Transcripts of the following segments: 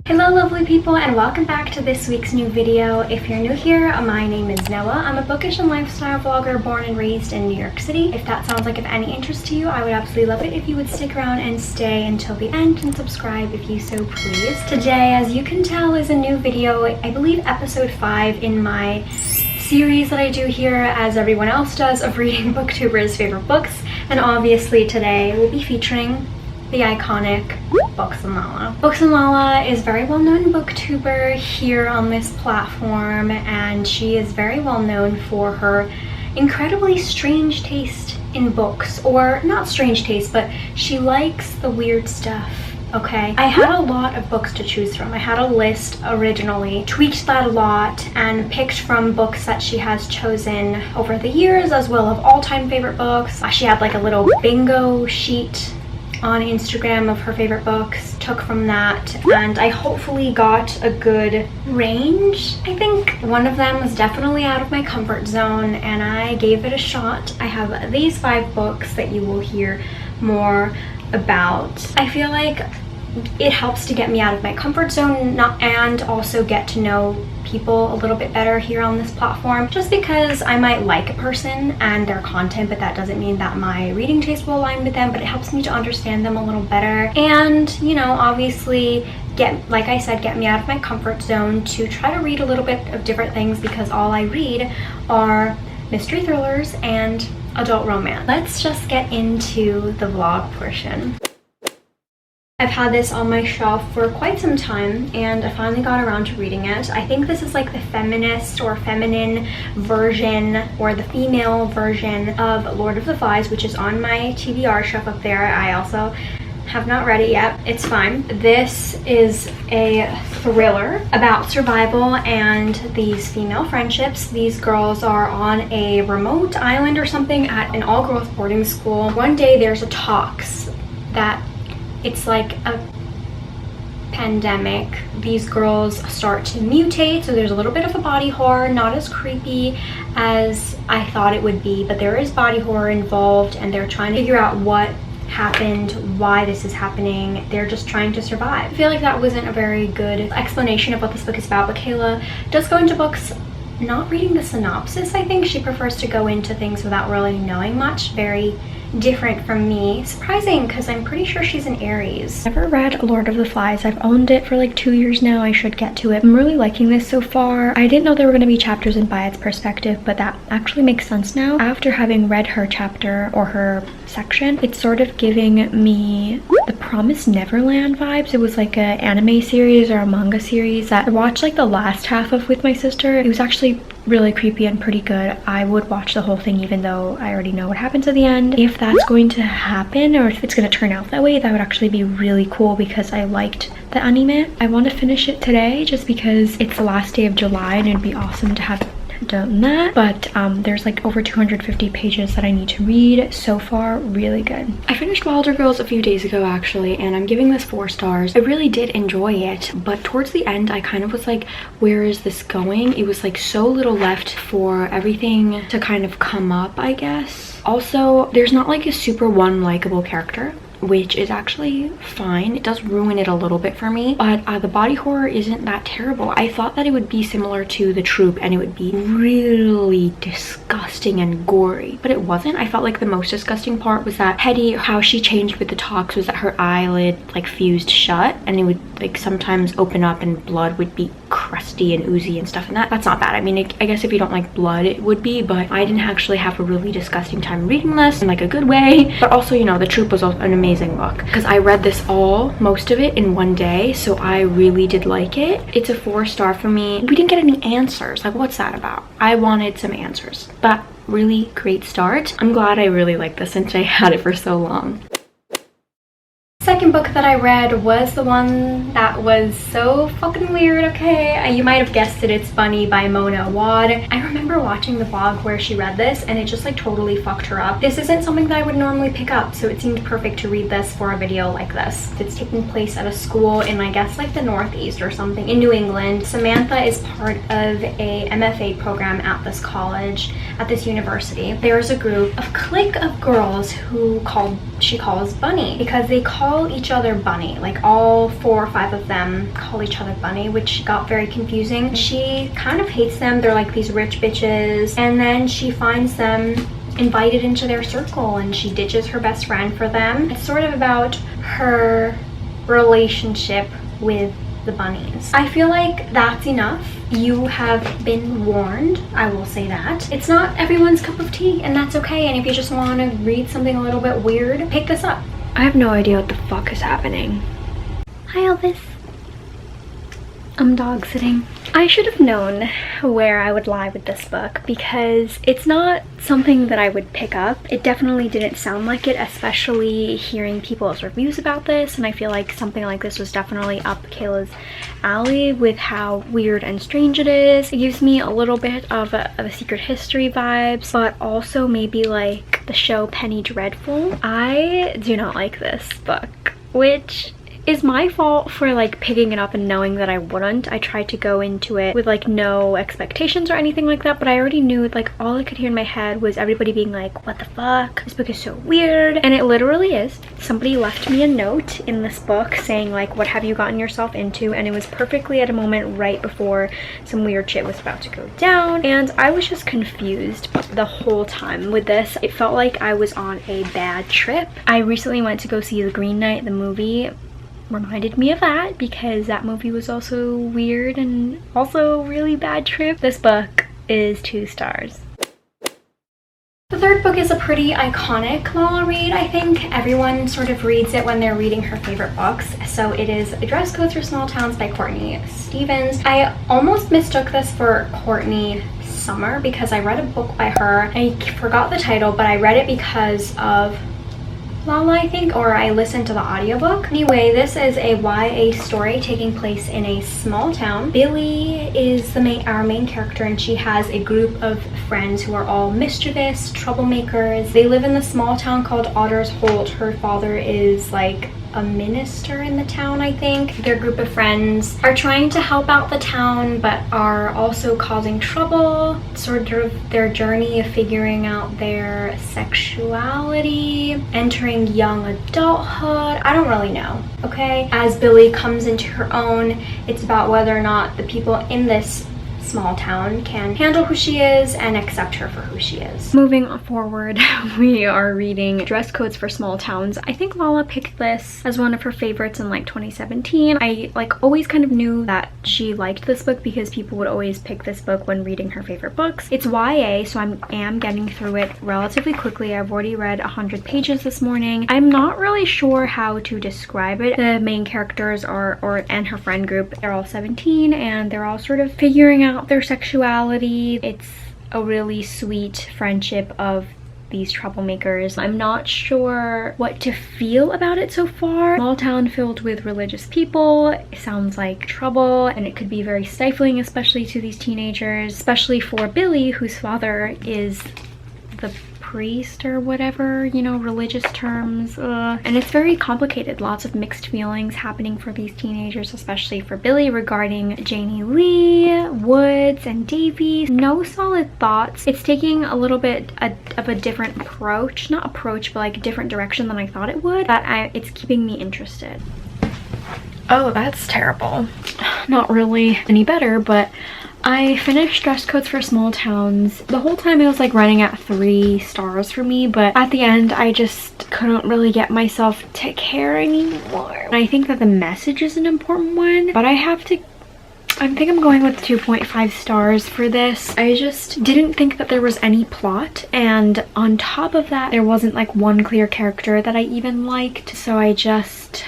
Hello lovely people, and welcome back to this week's new video. If you're new here, my name is Noah. I'm a bookish and lifestyle vlogger born and raised in New York City. If that sounds like of any interest to you, I would absolutely love it if you would stick around and stay until the end and subscribe if you so please. Today, as you can tell, is a new video, I believe episode 5 in my series that I do here, as everyone else does, of reading booktubers' favorite books. And obviously today we'll be featuring the iconic Books and Lala. Books and Lala is a very well-known booktuber here on this platform, and she is very well known for her incredibly strange taste in books. Or not strange taste, but she likes the weird stuff. Okay, I had a lot of books to choose from. I had a list originally, tweaked that a lot, and picked from books that she has chosen over the years, as well as all-time favorite books. She had like a little bingo sheet on Instagram of her favorite books, took from that, and I hopefully got a good range. I think one of them was definitely out of my comfort zone, and I gave it a shot. I have these 5 books that you will hear more about. I feel like it helps to get me out of my comfort zone and also get to know people a little bit better here on this platform, just because I might like a person and their content, but that doesn't mean that my reading taste will align with them, but it helps me to understand them a little better, and you know, obviously like I said, get me out of my comfort zone to try to read a little bit of different things, because all I read are mystery thrillers and adult romance. Let's just get into the vlog portion. I've had this on my shelf for quite some time, and I finally got around to reading it. I think this is like the feminist or feminine version, or the female version of Lord of the Flies, which is on my TBR shelf up there. I also have not read it yet. It's fine. This is a thriller about survival and these female friendships. These girls are on a remote island or something at an all-girls boarding school. One day there's a talks that it's like a pandemic. These girls start to mutate, so there's a little bit of a body horror, not as creepy as I thought it would be, but there is body horror involved, and they're trying to figure out what happened, why this is happening. They're just trying to survive. I feel like that wasn't a very good explanation of what this book is about, but Kayla does go into books not reading the synopsis. I think she prefers to go into things without really knowing much. Very different from me. Surprising, because I'm pretty sure she's an Aries. Never read Lord of the Flies. I've owned it for like 2 years now. I should get to it. I'm really liking this so far. I didn't know there were going to be chapters in by its perspective, but that actually makes sense now. After having read her chapter or her section, it's sort of giving me the Promised Neverland vibes. It was like an anime series or a manga series that I watched like the last half of with my sister. It was actually really creepy and pretty good. I would watch the whole thing even though I already know what happens at the end. If that's going to happen, or if it's going to turn out that way, that would actually be really cool, because I liked the anime. I want to finish it today just because it's the last day of July and it'd be awesome to have done that, but there's like over 250 pages that I need to read. So far, really good. I finished Wilder Girls a few days ago actually, and I'm giving this 4 stars. I really did enjoy it, but towards the end I kind of was like, where is this going? It was like so little left for everything to kind of come up, I guess. Also, there's not like a super one likable character, which is actually fine. It does ruin it a little bit for me, but the body horror isn't that terrible. I thought that it would be similar to The Troop and it would be really disgusting and gory, but it wasn't. I felt like the most disgusting part was that Hetty, how she changed with the talks, was that her eyelid like fused shut, and it would like sometimes open up and blood would be crusty and oozy and stuff, and that's not bad. I mean, I guess if you don't like blood it would be, but I didn't actually have a really disgusting time reading this in like a good way. But also, you know, The Troop was an amazing book, because I read this most of it in one day, so I really did like it. It's a 4-star for me. We didn't get any answers. Like, what's that about? I wanted some answers, but really great start. I'm glad I really liked this since I had it for so long. Second book that I read was the one that was so fucking weird, okay? You might have guessed it, it's Bunny by Mona Awad. I remember watching the vlog where she read this, and it just like totally fucked her up. This isn't something that I would normally pick up, so it seemed perfect to read this for a video like this. It's taking place at a school in, I guess, like the Northeast or something in New England. Samantha is part of a MFA program at this college, at this university. There's a clique of girls who called she calls Bunny, because they call each other Bunny. Like all 4 or 5 of them call each other Bunny, which got very confusing. She kind of hates them. They're like these rich bitches, and then she finds them invited into their circle and she ditches her best friend for them. It's sort of about her relationship with the bunnies. I feel like that's enough. You have been warned, I will say that. It's not everyone's cup of tea, and that's okay. And if you just want to read something a little bit weird, pick this up. I have no idea what the fuck is happening. Hi Elvis. I'm dog sitting. I should have known where I would lie with this book, because it's not something that I would pick up. It definitely didn't sound like it, especially hearing people's reviews about this, and I feel like something like this was definitely up Kayla's alley with how weird and strange it is. It gives me a little bit of a Secret History vibes, but also maybe like the show Penny Dreadful. I do not like this book, which is my fault for like picking it up and knowing that I wouldn't. I tried to go into it with like no expectations or anything like that, but I already knew, like, all I could hear in my head was everybody being like, what the fuck, this book is so weird. And it literally is. Somebody left me a note in this book saying like, what have you gotten yourself into? And it was perfectly at a moment right before some weird shit was about to go down, and I was just confused the whole time with this. It felt like I was on a bad trip. I recently went to go see The Green Knight, the movie. Reminded me of that, because that movie was also weird and also a really bad trip. This book is 2 stars. The third book is a pretty iconic Lala read. I think everyone sort of reads it when they're reading her favorite books. So it is Dress Codes for Small Towns by Courtney Stevens. I almost mistook this for Courtney Summer because I read a book by her. I forgot the title, but I read it because of Lala, I think, or I listened to the audiobook. Anyway, this is a YA story taking place in a small town. Billy is our main character, and she has a group of friends who are all mischievous, troublemakers. They live in the small town called Otter's Holt. Her father is like a minister in the town, I think. Their group of friends are trying to help out the town, but are also causing trouble. Sort of their journey of figuring out their sexuality, entering young adulthood. I don't really know, okay? As Billy comes into her own, it's about whether or not the people in this small town can handle who she is and accept her for who she is. Moving forward, we are reading Dress Codes for Small Towns. I think Lala picked this as one of her favorites in like 2017. I like always kind of knew that she liked this book because people would always pick this book when reading her favorite books. It's YA, so I am getting through it relatively quickly. I've already read 100 pages this morning. I'm not really sure how to describe it. The main characters and her friend group, they're all 17 and they're all sort of figuring out their sexuality. It's a really sweet friendship of these troublemakers. I'm not sure what to feel about it so far. Small town filled with religious people. It sounds like trouble, and it could be very stifling, especially to these teenagers, especially for Billy, whose father is the priest or whatever, you know, religious terms. And it's very complicated. Lots of mixed feelings happening for these teenagers, especially for Billy, regarding Janie Lee, Woods, and Davy. No solid thoughts. It's taking a little bit of a different approach, not approach, but like a different direction than I thought it would. It's keeping me interested. Oh, that's terrible. Not really any better, but I finished Dress Codes for Small Towns. The whole time it was like running at 3 stars for me, but at the end I just couldn't really get myself to care anymore. And I think that the message is an important one, but I think I'm going with 2.5 stars for this. I just didn't think that there was any plot, and on top of that there wasn't like one clear character that I even liked, so I just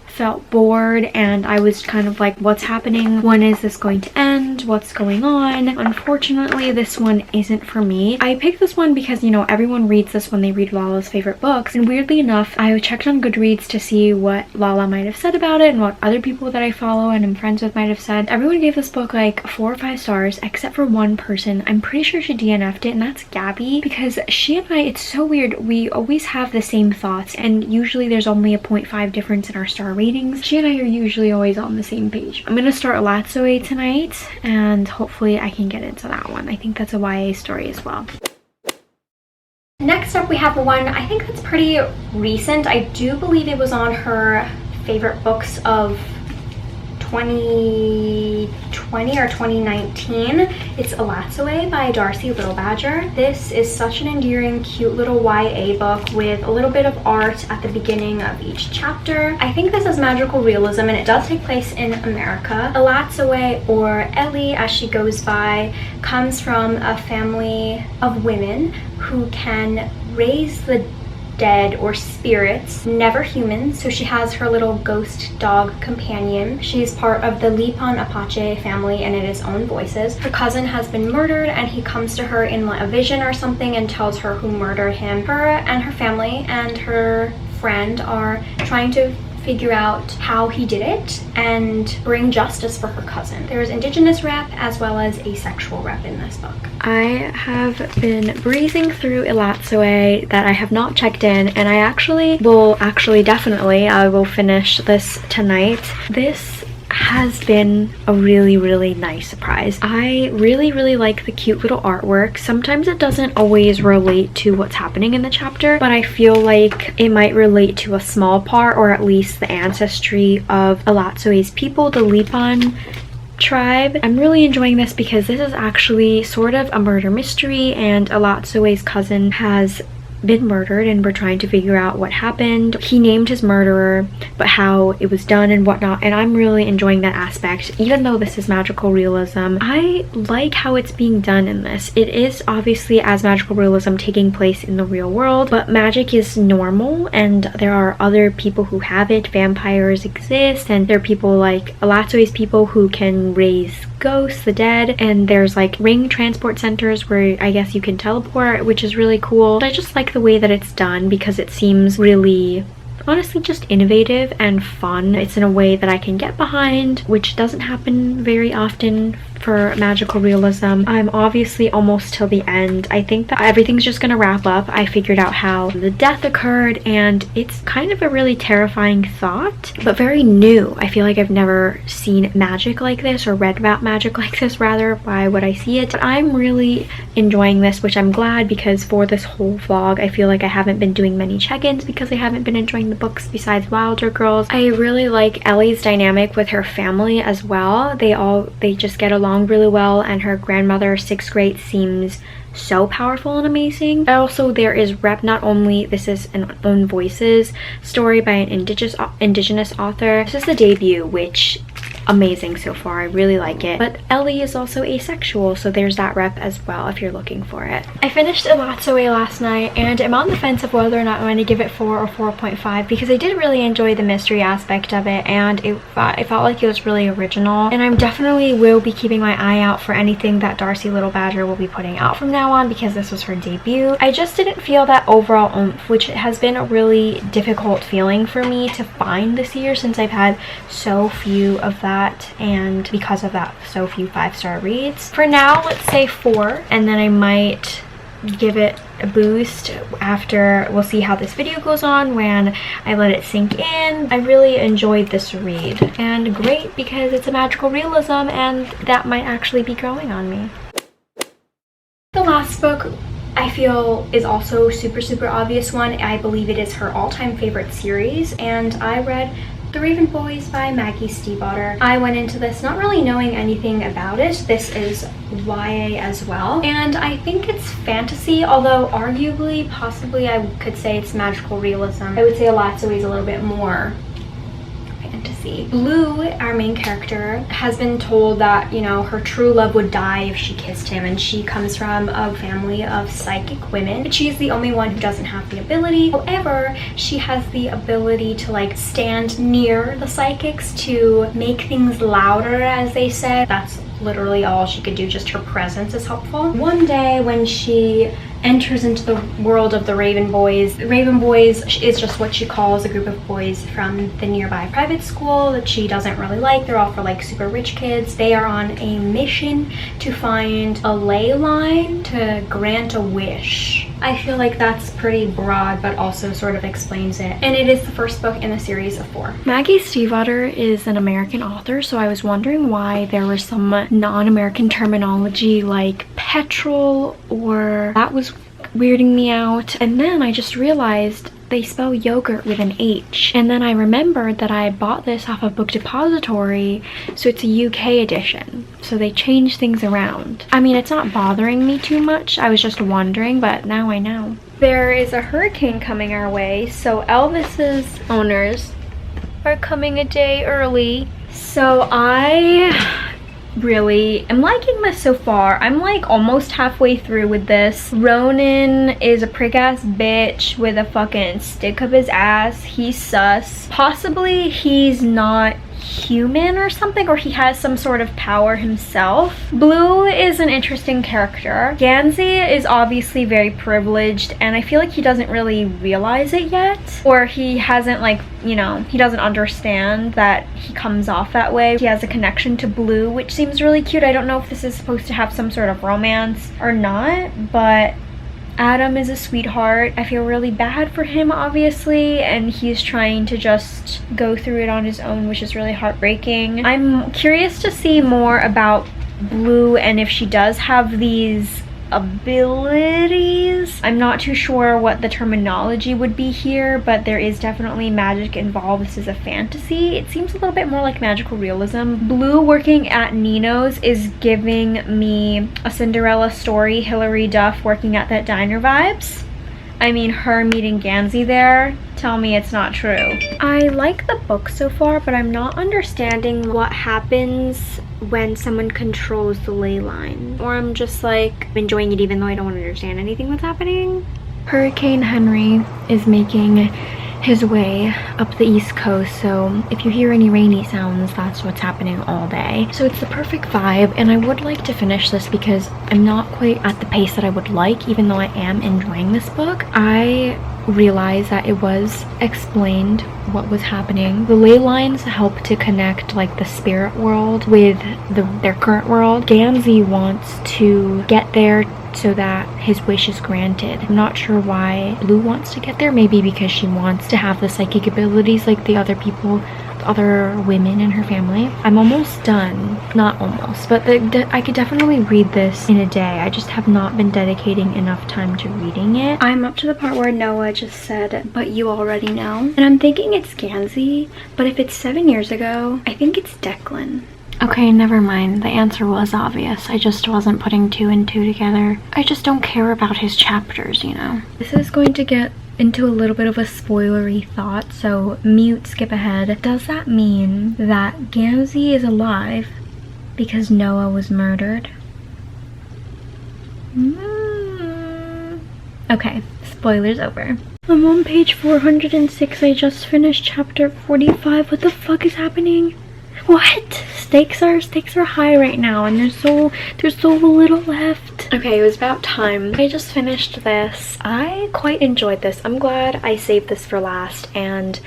felt bored, and I was kind of like, what's happening? When is this going to end? What's going on? Unfortunately, this one isn't for me. I picked this one because, you know, everyone reads this when they read Lala's favorite books, and weirdly enough, I checked on Goodreads to see what Lala might have said about it and what other people that I follow and am friends with might have said. Everyone gave this book like 4 or 5 stars except for one person. I'm pretty sure she DNF'd it, and that's Gabby, because she and I, it's so weird, we always have the same thoughts, and usually there's only a 0.5 difference in our star ratings. She and I are usually always on the same page. I'm gonna start Elatsoe tonight, and hopefully I can get into that one. I think that's a YA story as well. Next up we have one I think that's pretty recent. I do believe it was on her favorite books of 2020 or 2019. It's Elatsoe by Darcie Little Badger. This is such an endearing, cute little YA book with a little bit of art at the beginning of each chapter. I think this is magical realism and it does take place in America. Elatsoe, or Ellie as she goes by, comes from a family of women who can raise the dead or spirits, never humans, so she has her little ghost dog companion. She's part of the Lipon Apache family and it is own voices. Her cousin has been murdered and he comes to her in like a vision or something and tells her who murdered him. Her and her family and her friend are trying to figure out how he did it and bring justice for her cousin. There's indigenous rep as well as asexual rep in this book. I have been breezing through Elatsoe that I have not checked in, and I will finish this tonight. This has been a really nice surprise. I really like the cute little artwork. Sometimes it doesn't always relate to what's happening in the chapter, but I feel like it might relate to a small part, or at least the ancestry of Elatsoe's people, the Lipon tribe. I'm really enjoying this because this is actually sort of a murder mystery and Elatsoe's cousin has been murdered and we're trying to figure out what happened. He named his murderer, but how it was done and whatnot, and I'm really enjoying that aspect. Even though this is magical realism, I like how it's being done in this. It is obviously as magical realism taking place in the real world, but magic is normal and there are other people who have it. Vampires exist and there are people like Elatsoe's people who can raise ghosts, the dead, and there's like ring transport centers where I guess you can teleport, which is really cool. But I just like the way that it's done because it seems really, honestly, just innovative and fun. It's in a way that I can get behind, which doesn't happen very often for magical realism. I'm obviously almost till the end. I think that everything's just gonna wrap up. I figured out how the death occurred and it's kind of a really terrifying thought, but very new. I feel like I've never seen magic like this, or read about magic like this rather. Why would I see it? But I'm really enjoying this, which I'm glad, because for this whole vlog I feel like I haven't been doing many check-ins because I haven't been enjoying the books besides Wilder Girls. I really like Ellie's dynamic with her family as well. They just get along really well, and her grandmother, 6th grade, seems so powerful and amazing. Also, there is rep. Not only this is an own voices story by an indigenous author. This is the debut, which amazing so far. I really like it. But Ellie is also asexual, so there's that rep as well if you're looking for it. I finished Elatsoe last night and I'm on the fence of whether or not I'm going to give it 4 or 4.5 because I did really enjoy the mystery aspect of it and it felt like it was really original, and I definitely will be keeping my eye out for anything that Darcie Little Badger will be putting out from now on because this was her debut. I just didn't feel that overall oomph, which has been a really difficult feeling for me to find this year since I've had so few of that, and because of that, so few 5-star reads. For now, let's say 4, and then I might give it a boost after. We'll see how this video goes on when I let it sink in. I really enjoyed this read, and great because it's a magical realism and that might actually be growing on me. The last book I feel is also super obvious one. I believe it is her all-time favorite series, and I read The Raven Boys by Maggie Stiefvater. I went into this not really knowing anything about it. This is YA as well, and I think it's fantasy, although arguably, possibly I could say it's magical realism. I would say Elatsoe is a little bit more fantasy. Blue, our main character, has been told that, you know, her true love would die if she kissed him, and she comes from a family of psychic women, but she's the only one who doesn't have the ability. However, she has the ability to like stand near the psychics to make things louder, as they said. That's literally all she could do, just her presence is helpful. One day when she enters into the world of the Raven Boys is just what she calls a group of boys from the nearby private school that she doesn't really like. They're all for like super rich kids. They are on a mission to find a ley line to grant a wish. I feel like that's pretty broad, but also sort of explains it. And it is the first book in a series of 4. Maggie Stiefvater is an American author, so I was wondering why there was some non-American terminology like petrol, or that was weirding me out. And then I just realized they spell yogurt with an H. And then I remembered that I bought this off of Book Depository, so it's a UK edition. So they changed things around. I mean, it's not bothering me too much. I was just wondering, but now I know. There is a hurricane coming our way, so Elvis's owners are coming a day early. So I really am liking this so far. I'm like almost halfway through with this. Ronan is a prick ass bitch with a fucking stick up his ass. He's sus. Possibly he's not human or something, or he has some sort of power himself. Blue is an interesting character. Gansey is obviously very privileged, and I feel like he doesn't really realize it yet, or he hasn't, like, you know, he doesn't understand that he comes off that way. He has a connection to Blue, which seems really cute. I don't know if this is supposed to have some sort of romance or not, but Adam is a sweetheart. I feel really bad for him, obviously, and he's trying to just go through it on his own, which is really heartbreaking. I'm curious to see more about Blue and if she does have these abilities. I'm not too sure what the terminology would be here, but there is definitely magic involved. This is a fantasy. It seems a little bit more like magical realism. Blue working at Nino's is giving me a Cinderella story, Hilary Duff working at that diner vibes. I mean, her meeting Gansey there. Tell me it's not true. I like the book so far, but I'm not understanding what happens when someone controls the ley line. Or I'm just like enjoying it even though I don't understand anything that's happening. Hurricane Henry is making his way up the East Coast, so if you hear any rainy sounds, that's what's happening all day. So it's the perfect vibe, and I would like to finish this because I'm not quite at the pace that I would like, even though I am enjoying this book. I realized that it was explained what was happening. The ley lines help to connect like the spirit world with their current world. Gansey wants to get there so that his wish is granted. I'm not sure why Blue wants to get there. Maybe because she wants to have the psychic abilities like the other people, the other women in her family. I'm almost done. Not almost, but I could definitely read this in a day. I just have not been dedicating enough time to reading it. I'm up to the part where Noah just said, "But you already know." And I'm thinking it's Gansey, but if it's 7 years ago, I think it's Declan. Okay, never mind. The answer was obvious. I just wasn't putting 2 and 2 together. I just don't care about his chapters, you know. This is going to get into a little bit of a spoilery thought, so mute, skip ahead. Does that mean that Gansey is alive because Noah was murdered? Okay, spoilers over. I'm on page 406. I just finished chapter 45. What the fuck is happening? What? Stakes are high right now, and there's so little left. Okay, it was about time. I just finished this. I quite enjoyed this. I'm glad I saved this for last and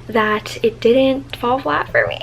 that it didn't fall flat for me.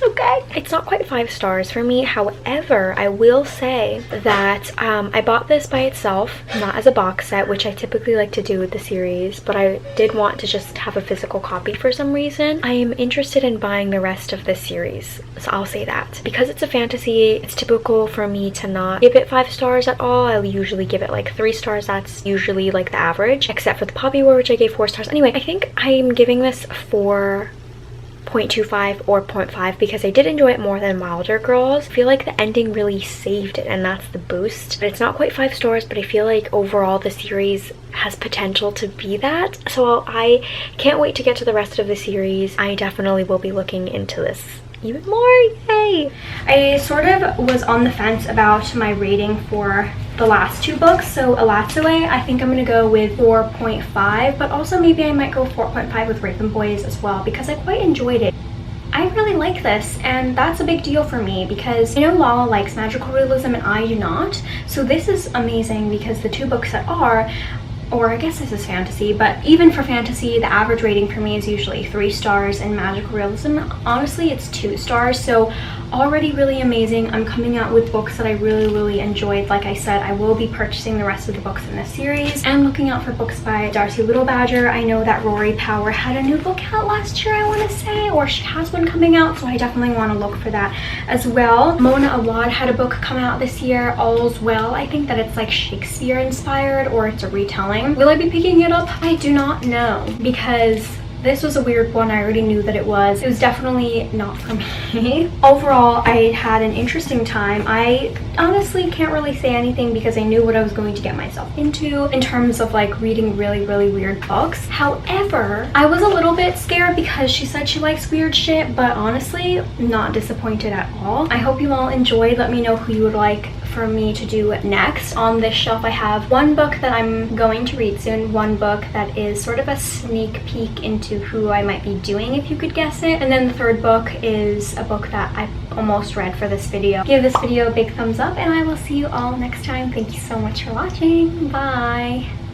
Okay, it's not quite 5 stars for me. However, I will say that I bought this by itself, not as a box set, which I typically like to do with the series, but I did want to just have a physical copy for some reason. I am interested in buying the rest of this series, so I'll say that. Because it's a fantasy, it's typical for me to not give it 5 stars at all. I'll usually give it like 3 stars. That's usually like the average, except for the Poppy War, which I gave 4 stars. Anyway, I think I'm giving this 4.25 or 0.5 because I did enjoy it more than Wilder Girls. I feel like the ending really saved it, and that's the boost. But it's not quite 5 stars, but I feel like overall the series has potential to be that. So I can't wait to get to the rest of the series. I definitely will be looking into this even more. Yay! I sort of was on the fence about my rating for the last 2 books. So Elatsoe, I think I'm gonna go with 4.5, but also maybe I might go 4.5 with Raven Boys as well because I quite enjoyed it. I really like this, and that's a big deal for me because I know Lala likes magical realism and I do not. So this is amazing because the 2 books that are or I guess this is fantasy, but even for fantasy, the average rating for me is usually 3 stars, and magical realism, honestly, it's 2 stars. So already really amazing. I'm coming out with books that I really enjoyed. Like I said, I will be purchasing the rest of the books in this series and looking out for books by Darcie Little Badger. I know that Rory Power had a new book out last year, I want to say, or she has one coming out, so I definitely want to look for that as well. Mona Awad had a book come out this year, All's Well. I think that it's like Shakespeare inspired, or it's a retelling. Will I be picking it up? I do not know, because this was a weird one. I already knew that it was. It was definitely not for me. Overall, I had an interesting time. I honestly can't really say anything because I knew what I was going to get myself into in terms of like reading really weird books. However, I was a little bit scared because she said she likes weird shit, but honestly, not disappointed at all. I hope you all enjoyed. Let me know who you would like for me to do next. On this shelf, I have one book that I'm going to read soon, one book that is sort of a sneak peek into who I might be doing, if you could guess it, and then the third book is a book that I almost read for this video. Give this video a big thumbs up, and I will see you all next time. Thank you so much for watching. Bye.